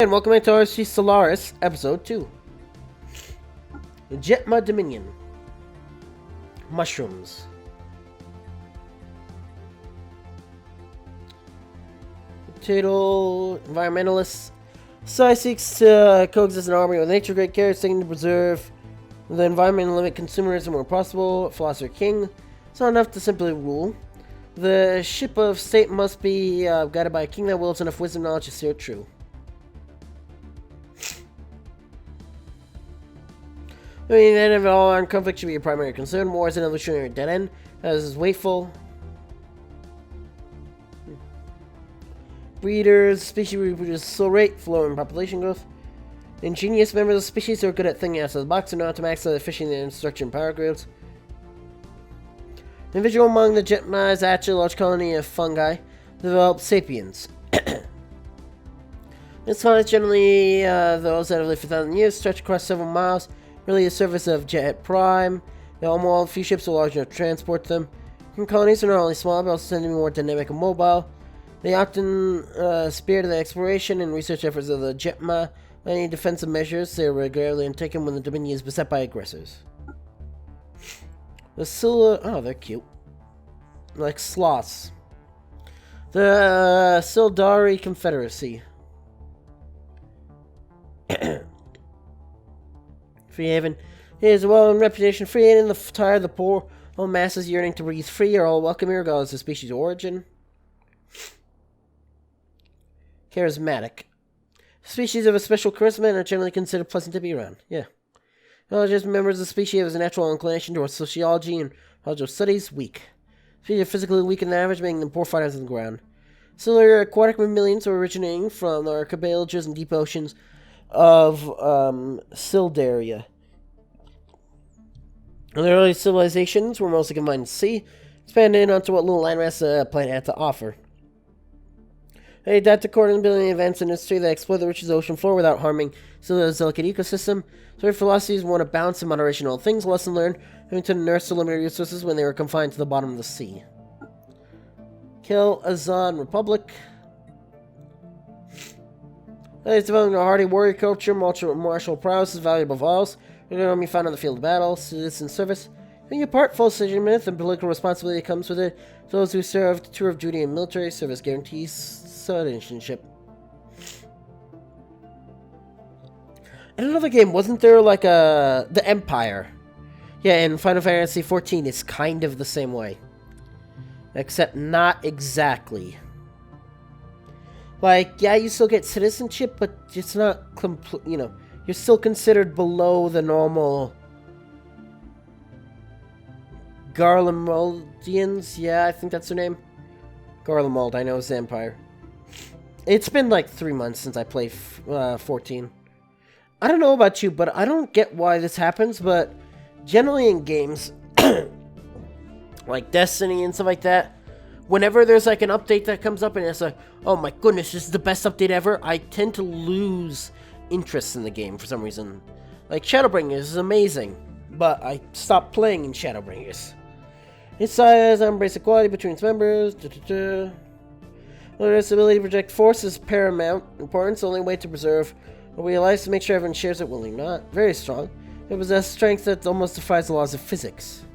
And welcome back to RSG Stellaris Episode 2. The Jetma Dominion. Mushrooms. Potato environmentalists. Sai seeks to coexist an army with nature, great care, seeking to preserve the environment and limit consumerism where possible. Philosopher King. It's not enough to simply rule. The ship of state must be guided by a king that wields enough wisdom and knowledge to steer it true. I mean, the end of all armed conflict should be your primary concern. War is an evolutionary dead end. As is wakeful. Breeders, species reproduce slow rate, flowing population growth. Ingenious members of species are good at thinking outside the box and know how to maximize efficiency and structure and power grids. Individual among the Jetma is actually a large colony of fungi developed sapiens. This colony is generally those that have lived for 1,000 years, stretch across several miles. Really a service of Jet Prime. They all a few ships are large enough to transport them. And colonies are not only small, but also tend to be more dynamic and mobile. They often spearhead the exploration and research efforts of the Jetma. Any defensive measures, they are regularly undertaken when the Dominion is beset by aggressors. The Scylla... Oh, they're cute. Like sloths. The Sildari Confederacy. Freehaven. It is a well-known reputation. Freehaven, the tired, the poor, all masses yearning to breathe free are all welcome here, regardless of species origin. Charismatic. Species of a special charisma and are generally considered pleasant to be around. Yeah. Just members of the species have a natural inclination towards sociology and cultural studies. Weak. Species are physically weak on average, making them poor fighters on the ground. Similar aquatic mammalians are originating from the archipelages and deep oceans of Sildaria. And the early civilizations were mostly confined to sea, expanding onto what little landmass the planet had to offer. They adapt according to building advanced industry that exploit the richest ocean floor without harming Silda's delicate ecosystem. So their philosophies want to balance and moderation in all things. Lesson learned, having to nurse the limited resources when they were confined to the bottom of the sea. Kill Azan Republic. It's developing a hardy warrior culture. Martial prowess is valuable above all else. An army found on the field of battle. Citizen service. Being a part, full citizenship and political responsibility comes with it. Those who serve the tour of duty and military service guarantees citizenship. In another game, wasn't there like the Empire? Yeah, in Final Fantasy XIV, it's kind of the same way. Except not exactly. Like, yeah, you still get citizenship, but it's not complete, you know, you're still considered below the normal Garlemaldians. Yeah, I think that's their name. Garlemald, I know it's the Empire. It's been like 3 months since I played 14. I don't know about you, but I don't get why this happens, but generally in games, like Destiny and stuff like that, whenever there's like an update that comes up and it's like, oh my goodness, this is the best update ever, I tend to lose interest in the game for some reason. Like Shadowbringers is amazing, but I stopped playing in Shadowbringers. Its size embrace equality between its members. Its ability to project force is paramount importance. The only way to preserve what we realize to make sure everyone shares it willingly. Not very strong. It possesses strength that almost defies the laws of physics.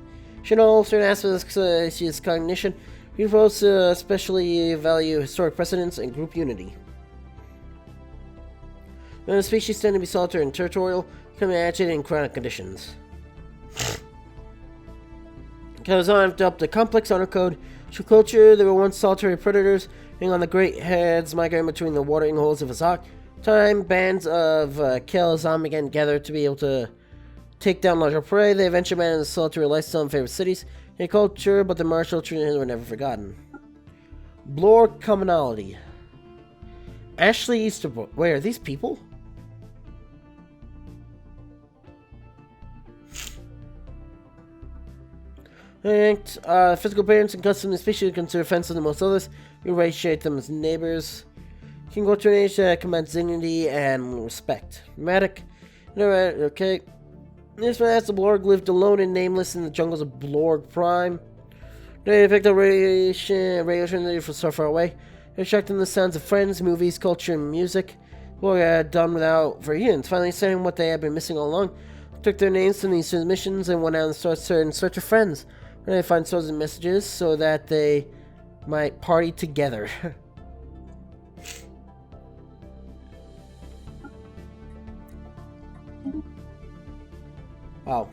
Should know certain aspects of its cognition. We both especially value historic precedence and group unity. When the species tend to be solitary and territorial, becoming agitated in chronic conditions. Kazan have developed a complex honor code. True culture, they were once solitary predators, being on the great heads migrating between the watering holes of Azak. Time, bands of Kelazan began together to be able to take down larger prey. They eventually abandoned the solitary lifestyle in favorite cities. Their culture, but the martial traditions were never forgotten. Blore Commonality. Ashley Easterbrook. Wait, are these people? Physical appearance and custom and species are considered offensive to most others. We ratiate them as neighbors. Can go to an age that commands dignity and respect. Dramatic. Okay. This man has the Blorg lived alone and nameless in the jungles of Blorg Prime. They picked up radio transmitter from so far away. They're attracting the sounds of friends, movies, culture, and music. Well, I had done without for years. Finally understanding what they had been missing all along. Took their names from these missions and went out in search of friends. Where they find stories and messages so that they might party together. Wow.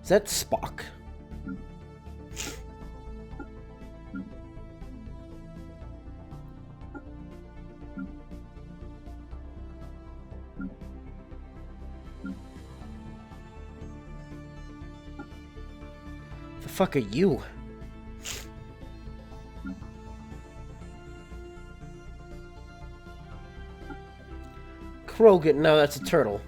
Is that Spock? The fuck are you? Krogan? No, that's a turtle.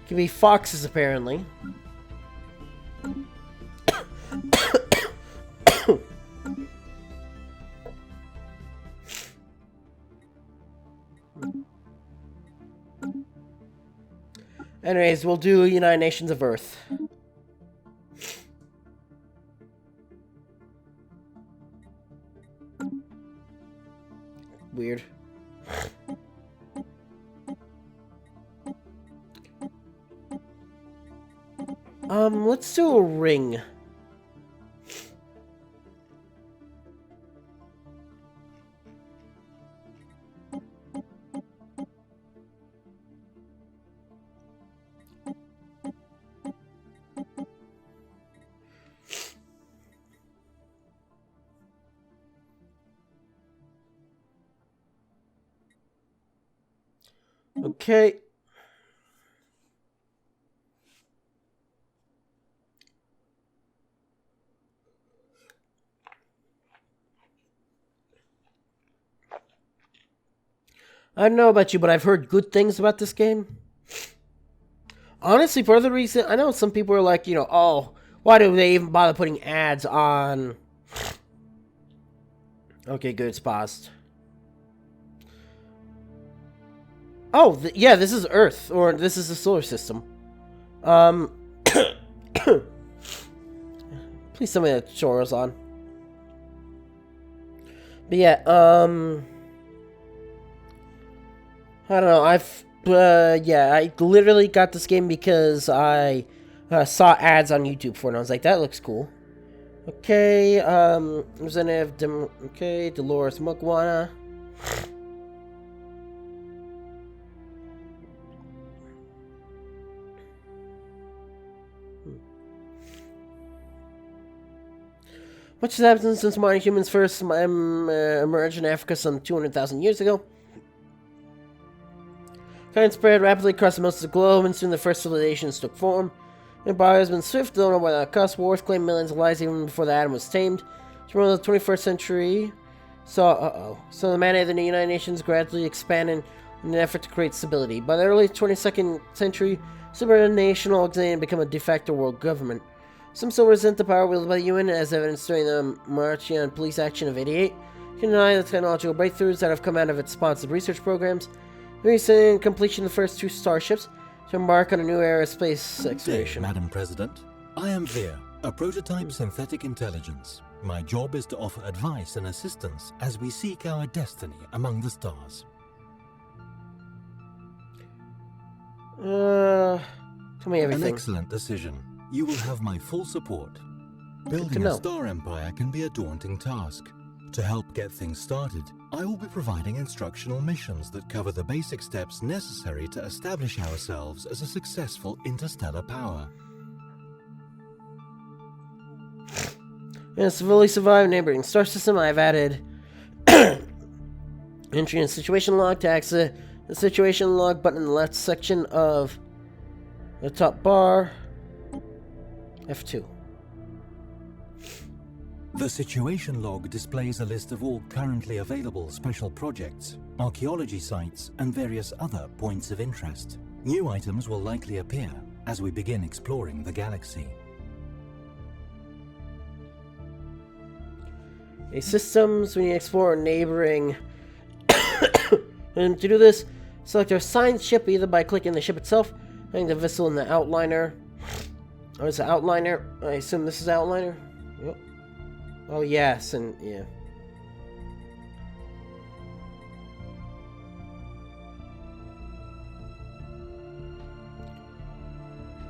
Can be foxes, apparently. Anyways, we'll do United Nations of Earth. Weird. Let's do a ring. Okay. I don't know about you, but I've heard good things about this game. Honestly, for the reason, I know some people are like, you know, oh, why do they even bother putting ads on? Okay, good, it's paused. Oh, yeah, this is Earth, or this is the solar system. Please tell me that Chora's on. But yeah, I don't know, yeah, I literally got this game because I saw ads on YouTube for it, and I was like, that looks cool. Okay, Representative okay, Dolores Mugwana. Much has happened since modern humans first emerged in Africa some 200,000 years ago. Kind spread rapidly across most of the globe, and soon the first civilizations took form. Empire has been swift, don't know whether it cost wars, claimed millions of lives even before the atom was tamed. Through the 21st century, so the mandate of the United Nations gradually expanded in an effort to create stability. By the early 22nd century, supranational organization became a de facto world government. Some still resent the power wielded by the UN, as evidenced during the Marchian police action of '88. Can deny the technological breakthroughs that have come out of its sponsored research programs. The recent completion of the first 2 starships to embark on a new era of space exploration. Good day, Madam President. I am Veer, a prototype synthetic intelligence. My job is to offer advice and assistance as we seek our destiny among the stars. Tell me everything. An excellent decision. You will have my full support. Building a star empire can be a daunting task. To help get things started, I will be providing instructional missions that cover the basic steps necessary to establish ourselves as a successful interstellar power. In a civilly survived neighboring star system, I've added entry and situation log to access the situation log button in the left section of the top bar. F2. The situation log displays a list of all currently available special projects, archaeology sites, and various other points of interest. New items will likely appear as we begin exploring the galaxy. Systems, we need to explore neighboring... And to do this, Select your assigned ship either by clicking the ship itself, hitting the vessel in the outliner. Or is it outliner? I assume this is outliner. Yep. Oh yes, and yeah.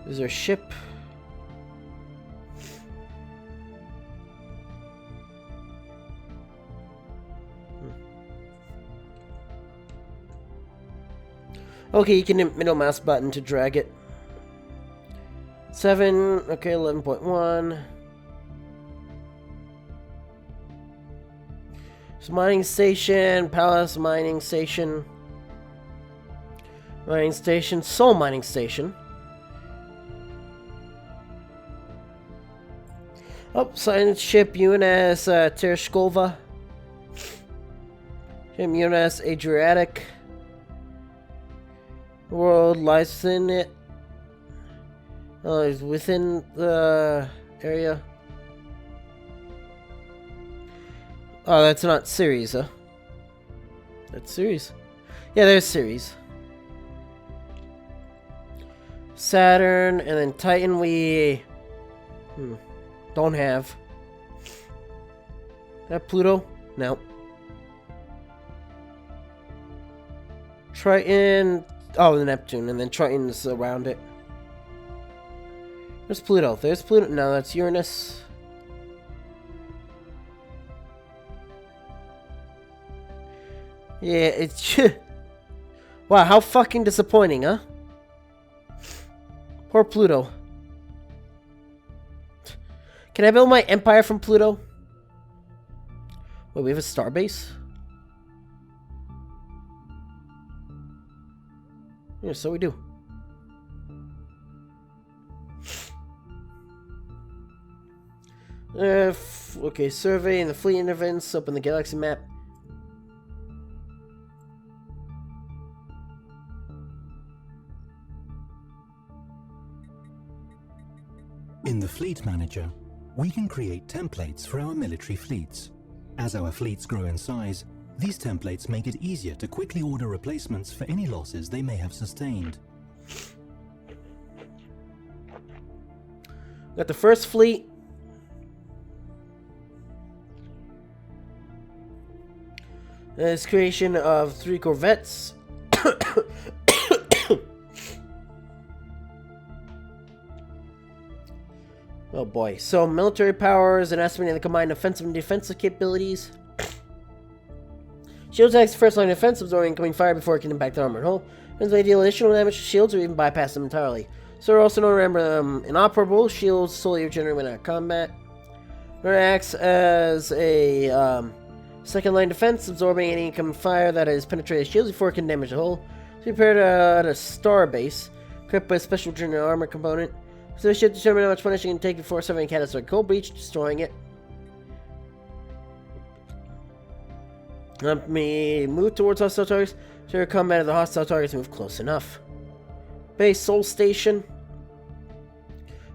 Is there a ship? Okay, you can hit middle mouse button to drag it. 7, okay, 11.1. So mining station, palace mining station. Mining station, soul mining station. Oh, silent ship UNS Tereshkova. Ship UNS Adriatic. The world lies within it. It's within the area. Oh, that's not Ceres, huh? That's Ceres. Yeah, there's Ceres. Saturn, and then Titan we... don't have. That Pluto? No. Triton... Oh, the Neptune, and then Triton's around it. There's Pluto. There's Pluto. No, that's Uranus. Yeah, it's... Wow, how fucking disappointing, huh? Poor Pluto. Can I build my empire from Pluto? Wait, we have a star base? Yeah, so we do. Okay, survey and the fleet intervents. Open the galaxy map. In the Fleet Manager, we can create templates for our military fleets. As our fleets grow in size, these templates make it easier to quickly order replacements for any losses they may have sustained. Got the first fleet. There's creation of 3 corvettes. Oh boy. So military powers and estimating the combined offensive and defensive capabilities. Shield attacks first line of defense, absorbing incoming fire before it can impact the armored hull. And they deal additional damage to shields or even bypass them entirely. So they're also known to remember inoperable. Shields solely regenerate when out of combat. It acts as a second line defense, absorbing any incoming fire that has penetrated shields before it can damage the hull. So prepared at a star base, equipped with a special general armor component. So the ship determine how much punishing it can take before suffering a catastrophic hull breach, destroying it. Let me move towards hostile targets. So combat of the hostile targets move close enough. Base Soul Station.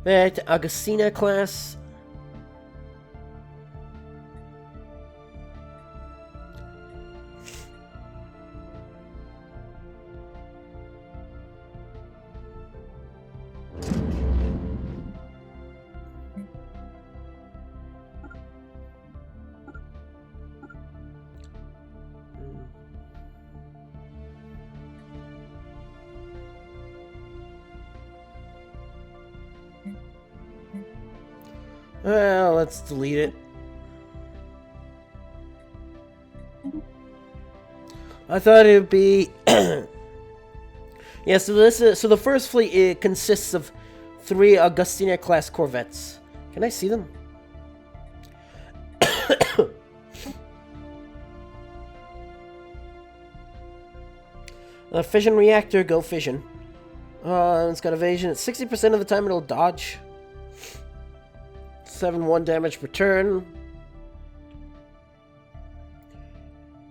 Back to Augustina class. Well, let's delete it. I thought it would be yeah, so the first fleet, it consists of 3 Augustina class corvettes. Can I see them? Fission reactor, go fission. It's got evasion. 60% of the time it'll dodge. 7-1 damage per turn.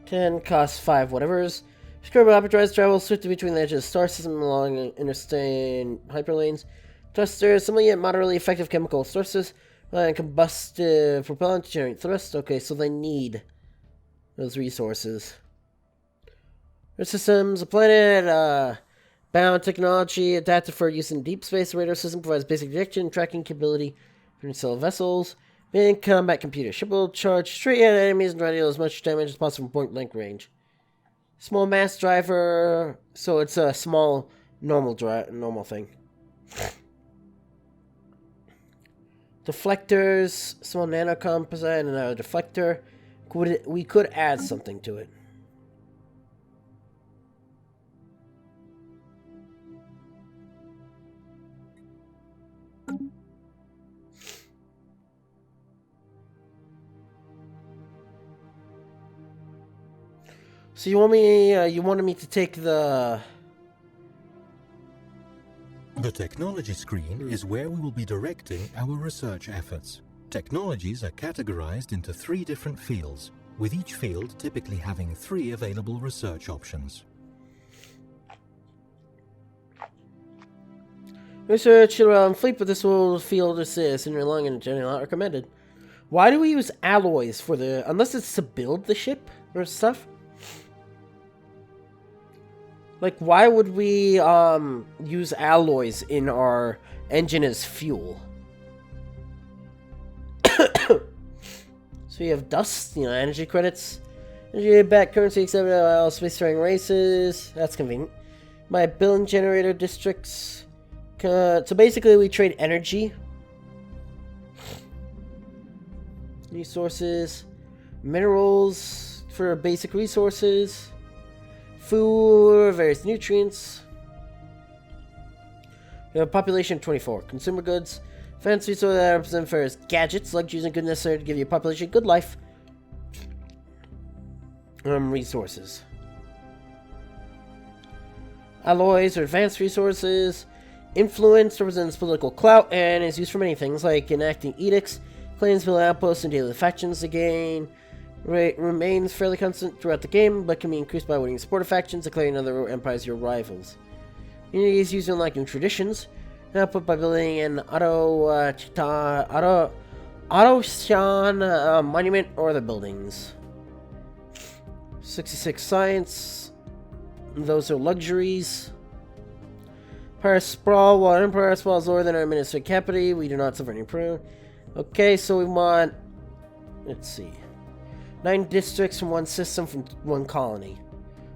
10 costs 5 whatevers. Scrubber hyperdrives travel swiftly between the edges of the star system along interstate hyperlanes. Thrusters, similarly yet moderately effective chemical sources, and combustive propellant to generate thrust. Okay, so they need those resources. Radar systems, a planet, bound technology adapted for use in deep space. The radar system provides basic detection and tracking capability for interstellar vessels. Main combat computer. Ship will charge straight at enemies and try to deal as much damage as possible from point blank range. Small mass driver, so it's a small normal thing. Deflectors, small nano composite, and another deflector. We could add something to it. So you want me? You wanted me to take the... The technology screen is where we will be directing our research efforts. Technologies are categorized into 3 different fields, with each field typically having 3 available research options. Research around fleet, but this will field assist and long and generally not recommended. Why do we use alloys for the... Unless it's to build the ship or stuff? Like, why would we use alloys in our engine as fuel? So you have dust, energy credits. Energy back currency accepted by all spacefaring races. That's convenient. My building generator districts. So basically we trade energy. Resources. Minerals for basic resources. Food, various nutrients. We have a population of 24. Consumer goods. Fancy resources that represent various gadgets, luxuries, and good necessary to give your population a good life. Resources. Alloys or advanced resources. Influence represents political clout and is used for many things like enacting edicts, claims, building outposts, and dealing with factions to gain. Rate remains fairly constant throughout the game, but can be increased by winning supporter factions, declaring other empires your rivals. Unity is used in unlocking traditions, output by building an Autoshan monument or other buildings. 66 science. Those are luxuries. Empire Sprawl. While Empire Sprawl is lower than our administrative capacity, we do not suffer any pro. Okay, so we want... Let's see. 9 districts from 1 system from 1 colony.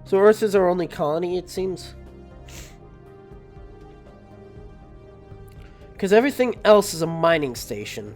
So Earth is our only colony, it seems. Because everything else is a mining station.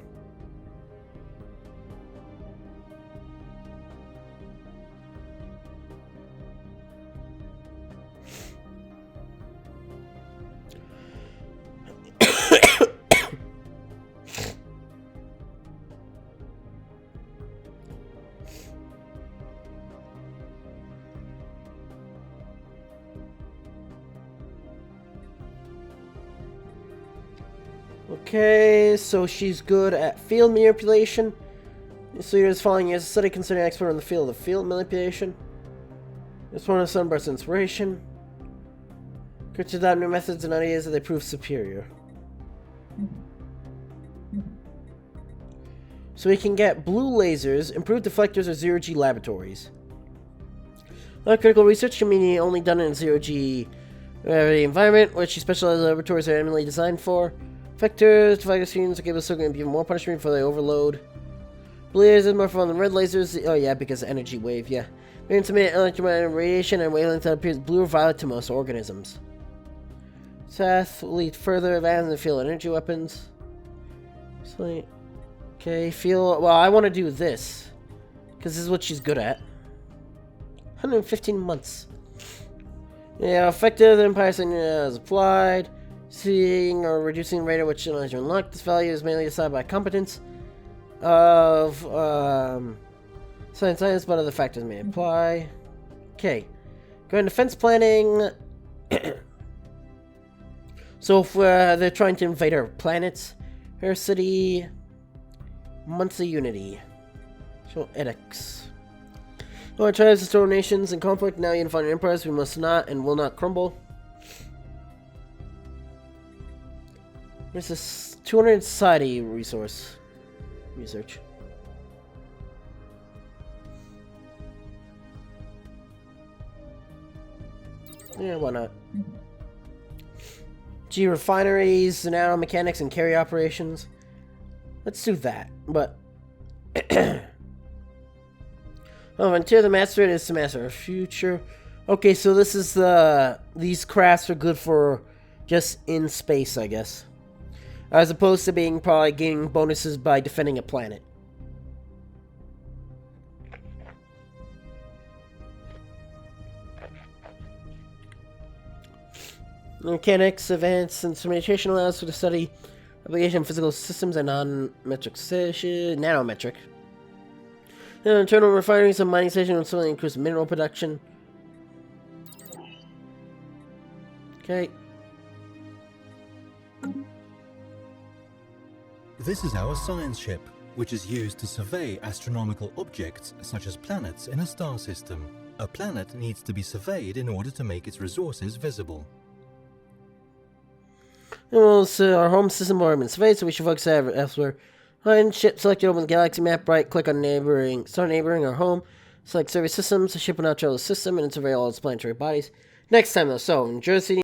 Okay, so she's good at field manipulation. So you're just following as a study concerning expert on the field of field manipulation. It's one of Sunburst's inspiration. Creatures adopt new methods and ideas that they prove superior. So we can get blue lasers, improved deflectors, or zero-G laboratories. Critical research can be only done in zero-G environment, which specialized laboratories are eminently designed for. Deflectors, deflector screens are capable of soaking even more punishment before they overload. Blue lasers is more fun than red lasers. Oh yeah, because energy wave, yeah. They emit electromagnetic radiation and wavelength that appears blue or violet to most organisms. Seth will lead further advance in the field of energy weapons. So, okay, well, I want to do this. Because this is what she's good at. 115 months. Yeah, effective, the Empire Signal is applied. Seeing or reducing rate at which you unlock this value is mainly decided by competence of science, but other factors may apply. Okay, going to defense planning. So if they're trying to invade our planets, her city, monthly unity, show edicts. Our tribes restore nations in conflict, now unified empires, we must not and will not crumble. There's this 200 society research. Yeah, why not? G refineries, nanomechanics, and carry operations. Let's do that. But oh, until the master is the master of future. Okay, so this is these crafts are good for just in space, I guess, as opposed to being probably gaining bonuses by defending a planet. Mechanics, advanced instrumentation allows for the study application of physical systems and nanometric. Internal refineries and mining stations will slowly increase mineral production. Okay. This is our science ship, which is used to survey astronomical objects such as planets in a star system. A planet needs to be surveyed in order to make its resources visible. Well, so our home system already been surveyed, so we should focus elsewhere. Find ship selected, open the galaxy map, right click on start neighboring our home, select survey systems, the ship will now travel the system and survey all its planetary bodies. Next time though, so in Jersey